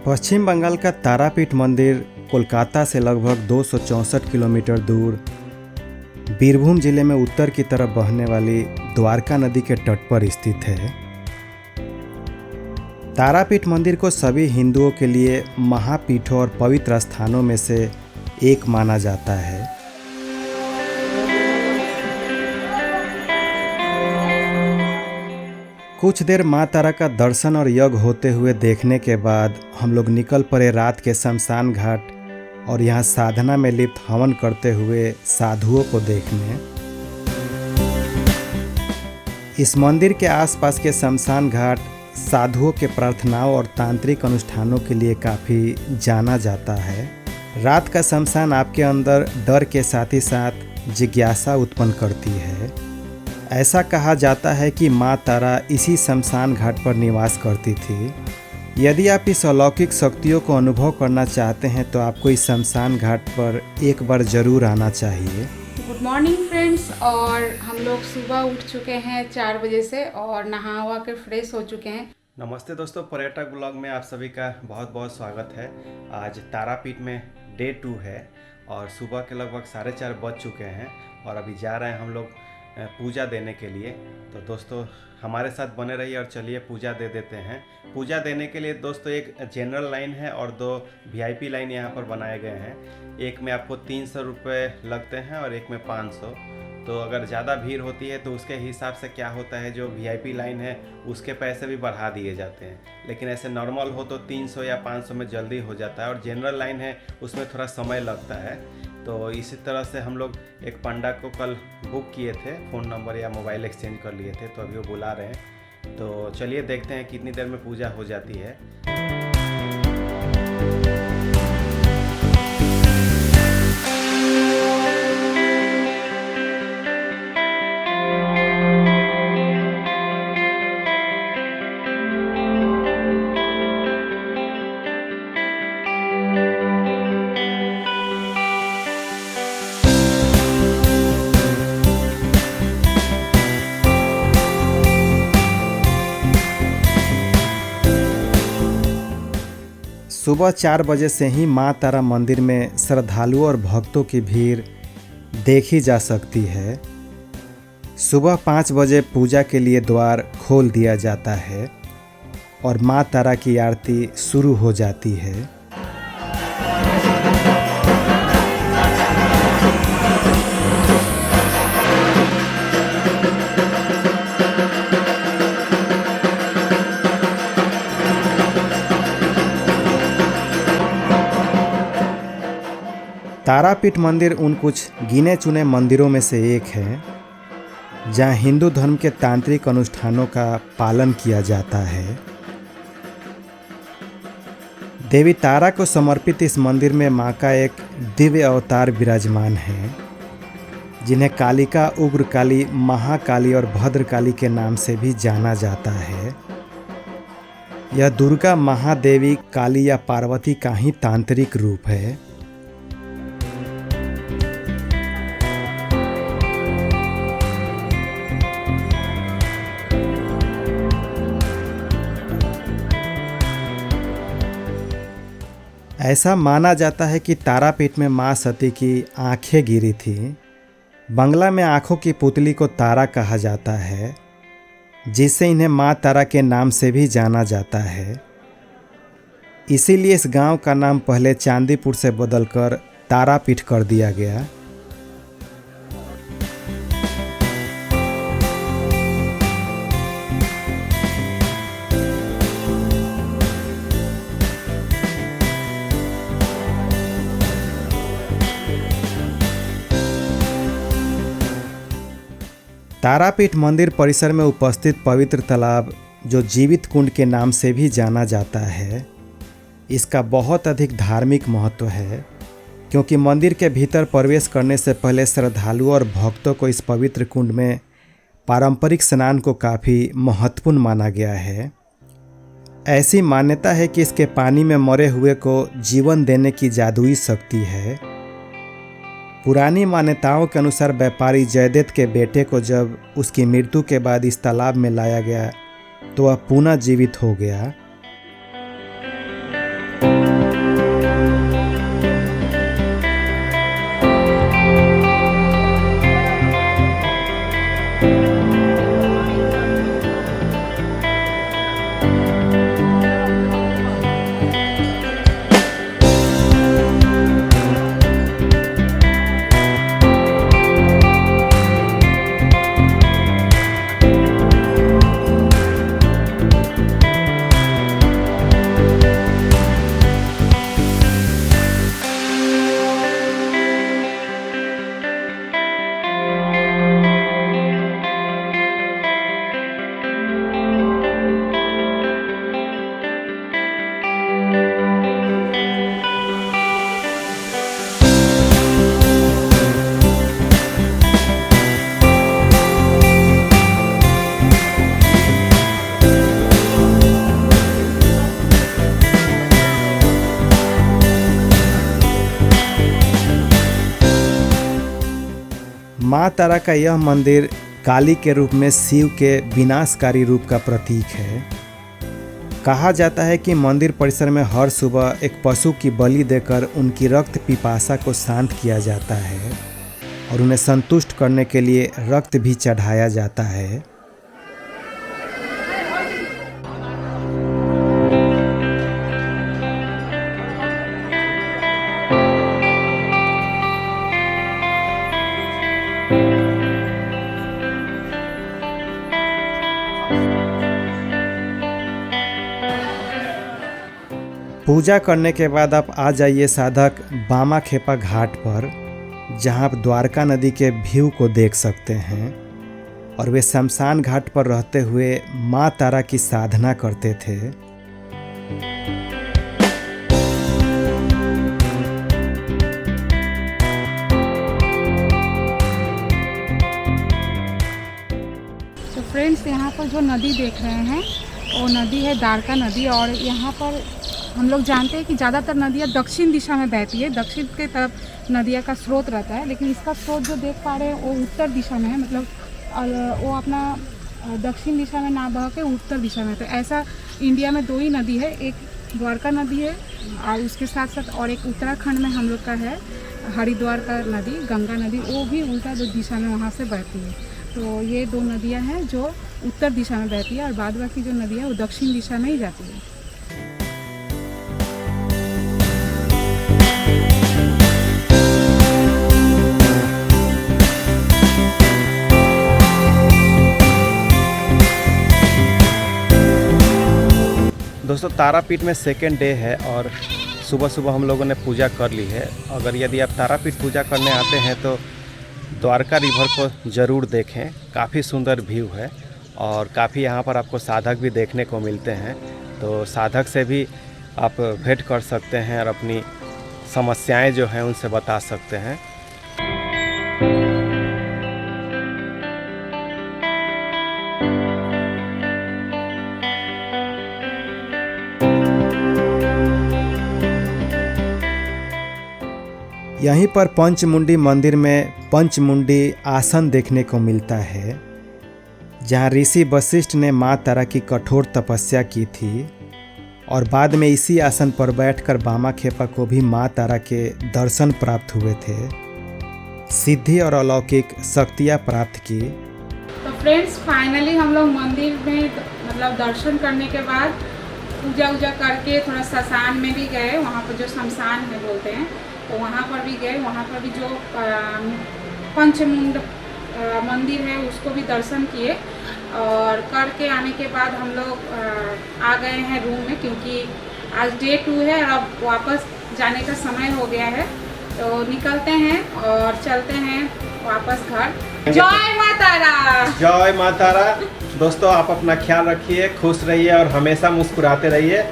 पश्चिम बंगाल का तारापीठ मंदिर कोलकाता से लगभग 264 किलोमीटर दूर बीरभूम जिले में उत्तर की तरफ बहने वाली द्वारका नदी के तट पर स्थित है। तारापीठ मंदिर को सभी हिंदुओं के लिए महापीठों और पवित्र स्थानों में से एक माना जाता है। कुछ देर माँ तारा का दर्शन और यज्ञ होते हुए देखने के बाद हम लोग निकल पड़े रात के शमशान घाट और यहाँ साधना में लिप्त हवन करते हुए साधुओं को देखने। इस मंदिर के आसपास के शमशान घाट साधुओं के प्रार्थनाओं और तांत्रिक अनुष्ठानों के लिए काफ़ी जाना जाता है। रात का शमशान आपके अंदर डर के साथ ही साथ जिज्ञासा उत्पन्न करती है। ऐसा कहा जाता है कि माँ तारा इसी शमशान घाट पर निवास करती थी। यदि आप इस अलौकिक शक्तियों को अनुभव करना चाहते हैं तो आपको इस शमशान घाट पर एक बार ज़रूर आना चाहिए। गुड मॉर्निंग फ्रेंड्स, और हम लोग सुबह उठ चुके हैं 4 बजे से और नहा हुआ के फ्रेश हो चुके हैं। नमस्ते दोस्तों, पर्यटक ब्लॉग में आप सभी का बहुत बहुत स्वागत है। आज तारापीठ में डे 2 है और सुबह के लगभग 4:30 बज चुके हैं और अभी जा रहे हैं हम लोग पूजा देने के लिए। तो दोस्तों हमारे साथ बने रहिए और चलिए पूजा दे देते हैं। पूजा देने के लिए दोस्तों एक जनरल लाइन है और 2 वीआईपी लाइन यहाँ पर बनाए गए हैं। एक में आपको 300 रुपये लगते हैं और एक में 500। तो अगर ज़्यादा भीड़ होती है तो उसके हिसाब से क्या होता है, जो वीआईपी लाइन है उसके पैसे भी बढ़ा दिए जाते हैं। लेकिन ऐसे नॉर्मल हो तो 300 या 500 में जल्दी हो जाता है और जनरल लाइन है उसमें थोड़ा समय लगता है। तो इसी तरह से हम लोग एक पंडा को कल बुक किए थे, फ़ोन नंबर या मोबाइल एक्सचेंज कर लिए थे, तो अभी वो बुला रहे हैं। तो चलिए देखते हैं कितनी देर में पूजा हो जाती है। सुबह 4 बजे से ही माँ तारा मंदिर में श्रद्धालुओं और भक्तों की भीड़ देखी जा सकती है। सुबह 5 बजे पूजा के लिए द्वार खोल दिया जाता है और माँ तारा की आरती शुरू हो जाती है। तारापीठ मंदिर उन कुछ गिने चुने मंदिरों में से एक है जहां हिंदू धर्म के तांत्रिक अनुष्ठानों का पालन किया जाता है। देवी तारा को समर्पित इस मंदिर में मां का एक दिव्य अवतार विराजमान है, जिन्हें कालिका, उग्रकाली, महाकाली और भद्रकाली के नाम से भी जाना जाता है। यह दुर्गा, महादेवी, काली या पार्वती का ही तांत्रिक रूप है। ऐसा माना जाता है कि तारापीठ में माँ सती की आंखें गिरी थीं। बंगला में आंखों की पुतली को तारा कहा जाता है, जिससे इन्हें माँ तारा के नाम से भी जाना जाता है। इसीलिए इस गांव का नाम पहले चांदीपुर से बदलकर तारापीठ कर दिया गया। तारापीठ मंदिर परिसर में उपस्थित पवित्र तालाब, जो जीवित कुंड के नाम से भी जाना जाता है, इसका बहुत अधिक धार्मिक महत्व है, क्योंकि मंदिर के भीतर प्रवेश करने से पहले श्रद्धालुओं और भक्तों को इस पवित्र कुंड में पारंपरिक स्नान को काफ़ी महत्वपूर्ण माना गया है। ऐसी मान्यता है कि इसके पानी में मरे हुए को जीवन देने की जादुई शक्ति है। पुरानी मान्यताओं के अनुसार व्यापारी जयदेव के बेटे को जब उसकी मृत्यु के बाद इस तालाब में लाया गया तो वह पुनः जीवित हो गया। माँ तारा का यह मंदिर काली के रूप में शिव के विनाशकारी रूप का प्रतीक है। कहा जाता है कि मंदिर परिसर में हर सुबह एक पशु की बलि देकर उनकी रक्त पिपासा को शांत किया जाता है और उन्हें संतुष्ट करने के लिए रक्त भी चढ़ाया जाता है। पूजा करने के बाद आप आ जाइए साधक बामा खेपा घाट पर, जहां आप द्वारका नदी के व्यू को देख सकते हैं। और वे शमशान घाट पर रहते हुए माँ तारा की साधना करते थे। तो फ्रेंड्स, यहाँ पर जो नदी देख रहे हैं वो नदी है द्वारका नदी। और यहाँ पर हम लोग जानते हैं कि ज़्यादातर नदियाँ दक्षिण दिशा में बहती है, दक्षिण के तरफ नदियाँ का स्रोत रहता है। लेकिन इसका स्रोत जो देख पा रहे हैं वो उत्तर दिशा में है, मतलब वो अपना दक्षिण दिशा में ना बह के उत्तर दिशा में। तो ऐसा इंडिया में दो ही नदी है, एक द्वारका नदी है और उसके साथ साथ और एक उत्तराखंड में हम लोग का है हरिद्वार का नदी, गंगा नदी, वो भी उल्टा दिशा में वहाँ से बहती है। तो ये दो नदियाँ हैं जो उत्तर दिशा में बहती है और बाद बाकी जो नदियाँ है वो दक्षिण दिशा में ही जाती है। दोस्तों, तारापीठ में सेकेंड डे है और सुबह सुबह हम लोगों ने पूजा कर ली है। अगर यदि आप तारापीठ पूजा करने आते हैं तो द्वारका रिवर को ज़रूर देखें, काफ़ी सुंदर व्यू है और काफ़ी यहाँ पर आपको साधक भी देखने को मिलते हैं। तो साधक से भी आप भेंट कर सकते हैं और अपनी समस्याएं जो हैं उनसे बता सकते हैं। यहीं पर पंचमुंडी मंदिर में पंचमुंडी आसन देखने को मिलता है, जहां ऋषि वशिष्ठ ने माँ तारा की कठोर तपस्या की थी और बाद में इसी आसन पर बैठकर बामा खेपा को भी माँ तारा के दर्शन प्राप्त हुए थे, सिद्धि और अलौकिक शक्तियाँ प्राप्त की। तो फ्रेंड्स, फाइनली हम लोग मंदिर में मतलब दर्शन करने के बाद पूजा वूजा करके थोड़ा शमशान में भी गए, वहाँ पर जो शमशान है बोलते हैं, तो वहाँ पर भी गए। वहाँ पर भी जो पंचमुंड मंदिर है उसको भी दर्शन किए और करके आने के बाद हम लोग आ गए हैं रूम में, क्योंकि आज डे 2 है और अब वापस जाने का समय हो गया है। तो निकलते हैं और चलते हैं वापस घर। जय माँ तारा! जय माँ तारा! दोस्तों, आप अपना ख्याल रखिए, खुश रहिए और हमेशा मुस्कुराते रहिए।